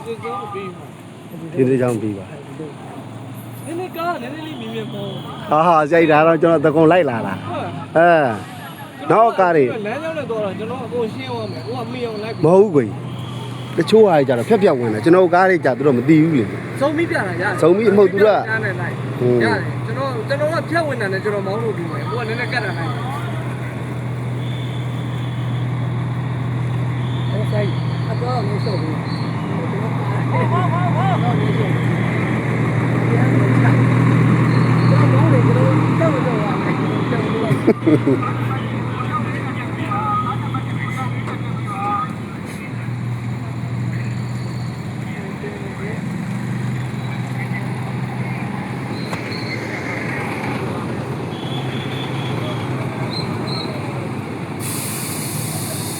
ဒီကြောင့်ပြီးပါနည်းနည်းကားနည်းနည်းလေးမြင်မြင်ပေါ့ဟာစိုက်တာတော့ကျွန်တော်တကုံလိုက်လာလားနောက်ကားတွေလမ်းကြောင်းနဲ့တော့ကျွန်တော်အကုန်ရှင်းသွားမယ်ဟိုကမိအောင်လိုက်မဟုတ်ကွယ်တချို့ဟာကြတော့ဖြတ်ဖြတ်ဝင်တယ်ကျွန်တော်ကားတွေကြသူတို့မသိဘူးလေစုံပြီးပြတာရတယ်စုံပြီးမဟုတ်သူကရတယ်ကျွန်တော်ကဖြတ်ဝင်တယ်နဲ့ကျွန်တော်မောင်းလို့ပြီးမယ်ဟိုကနည်းနည်းကတ်တာလိုက်အဲ့ဆိုင်အတော့မျိုးရှုပ်ပြီးဟ